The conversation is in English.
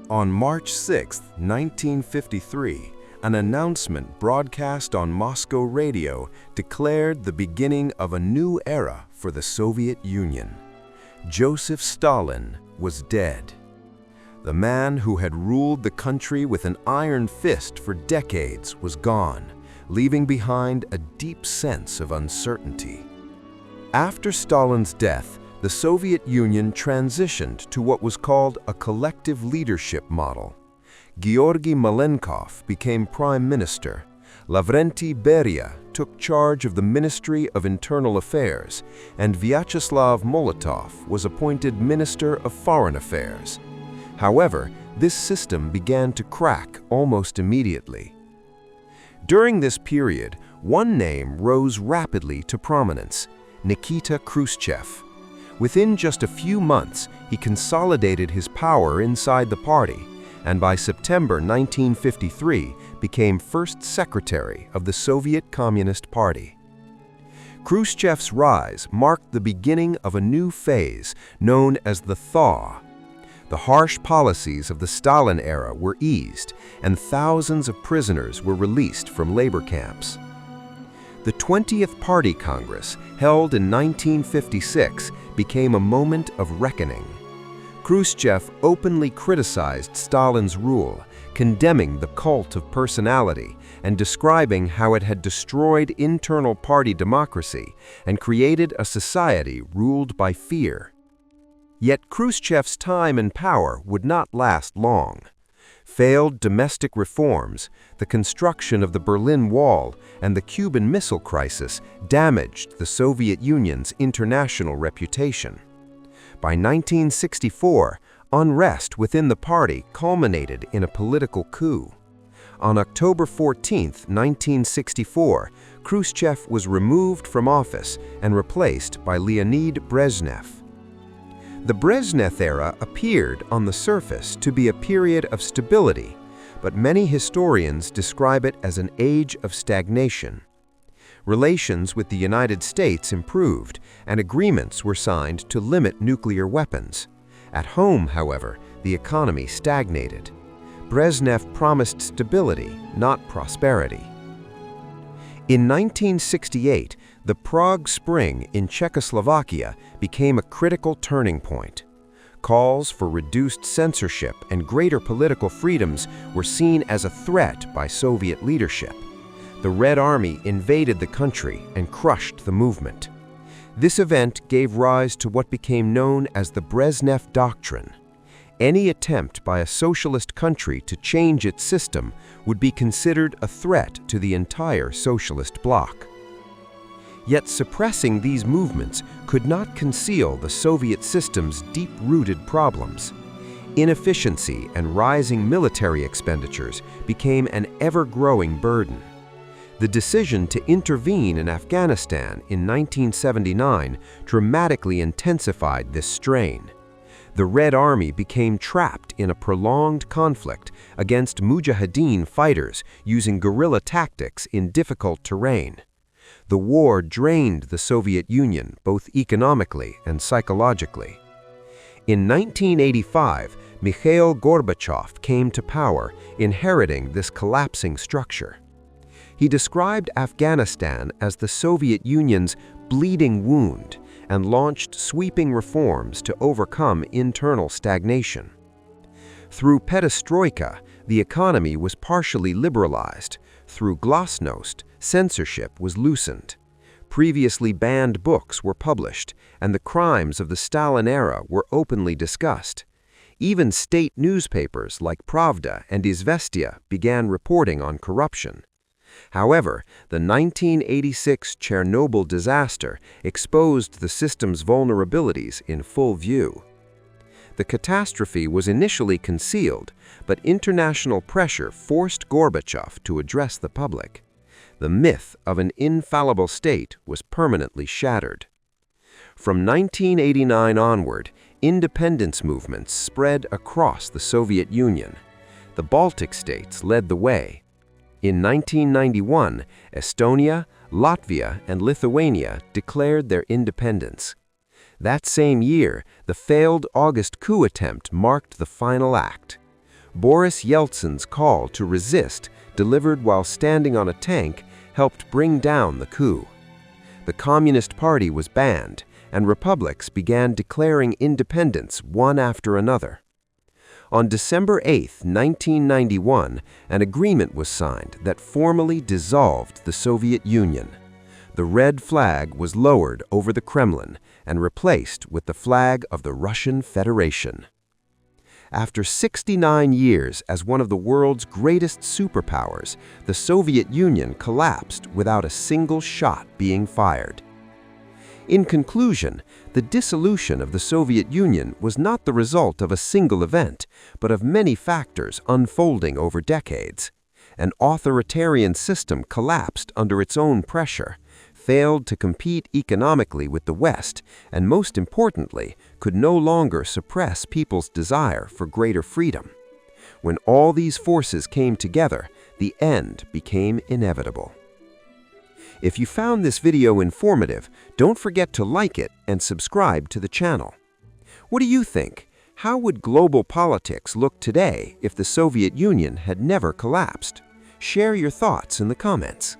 On March 6, 1953, an announcement broadcast on Moscow radio declared the beginning of a new era for the Soviet Union. Joseph Stalin was dead. The man who had ruled the country with an iron fist for decades was gone, leaving behind a deep sense of uncertainty. After Stalin's death, the Soviet Union transitioned to what was called a collective leadership model. Georgy Malenkov became prime minister. Lavrentiy Beria took charge of the Ministry of Internal Affairs, and Vyacheslav Molotov was appointed Minister of Foreign Affairs. However, this system began to crack almost immediately. During this period, one name rose rapidly to prominence: Nikita Khrushchev. Within just a few months, he consolidated his power inside the party, and by September 1953 became first secretary of the Soviet Communist Party. Khrushchev's rise marked the beginning of a new phase known as the Thaw. The harsh policies of the Stalin era were eased, and thousands of prisoners were released from labor camps. The 20th Party Congress, held in 1956, became a moment of reckoning. Khrushchev openly criticized Stalin's rule, condemning the cult of personality and describing how it had destroyed internal party democracy and created a society ruled by fear. Yet Khrushchev's time in power would not last long. Failed domestic reforms, the construction of the Berlin Wall, and the Cuban Missile Crisis damaged the Soviet Union's international reputation. By 1964, unrest within the party culminated in a political coup. On October 14, 1964, Khrushchev was removed from office and replaced by Leonid Brezhnev. The Brezhnev era appeared on the surface to be a period of stability, but many historians describe it as an age of stagnation. Relations with the United States improved, and agreements were signed to limit nuclear weapons. At home, however, the economy stagnated. Brezhnev promised stability, not prosperity. In 1968, the Prague Spring in Czechoslovakia became a critical turning point. Calls for reduced censorship and greater political freedoms were seen as a threat by Soviet leadership. The Red Army invaded the country and crushed the movement. This event gave rise to what became known as the Brezhnev Doctrine. Any attempt by a socialist country to change its system would be considered a threat to the entire socialist bloc. Yet suppressing these movements could not conceal the Soviet system's deep-rooted problems. Inefficiency and rising military expenditures became an ever-growing burden. The decision to intervene in Afghanistan in 1979 dramatically intensified this strain. The Red Army became trapped in a prolonged conflict against Mujahideen fighters using guerrilla tactics in difficult terrain. The war drained the Soviet Union both economically and psychologically. In 1985, Mikhail Gorbachev came to power, inheriting this collapsing structure. He described Afghanistan as the Soviet Union's bleeding wound and launched sweeping reforms to overcome internal stagnation. Through Perestroika, the economy was partially liberalized. Through Glasnost, censorship was loosened. Previously banned books were published, and the crimes of the Stalin era were openly discussed. Even state newspapers like Pravda and Izvestia began reporting on corruption. However, the 1986 Chernobyl disaster exposed the system's vulnerabilities in full view. The catastrophe was initially concealed, but international pressure forced Gorbachev to address the public. The myth of an infallible state was permanently shattered. From 1989 onward, independence movements spread across the Soviet Union. The Baltic states led the way. In 1991, Estonia, Latvia, and Lithuania declared their independence. That same year, the failed August coup attempt marked the final act. Boris Yeltsin's call to resist, delivered while standing on a tank, helped bring down the coup. The Communist Party was banned, and republics began declaring independence one after another. On December 8, 1991, an agreement was signed that formally dissolved the Soviet Union. The red flag was lowered over the Kremlin and replaced with the flag of the Russian Federation. After 69 years as one of the world's greatest superpowers, the Soviet Union collapsed without a single shot being fired. In conclusion, the dissolution of the Soviet Union was not the result of a single event, but of many factors unfolding over decades. An authoritarian system collapsed under its own pressure, failed to compete economically with the West, and most importantly, could no longer suppress people's desire for greater freedom. When all these forces came together, the end became inevitable. If you found this video informative, don't forget to like it and subscribe to the channel. What do you think? How would global politics look today if the Soviet Union had never collapsed? Share your thoughts in the comments.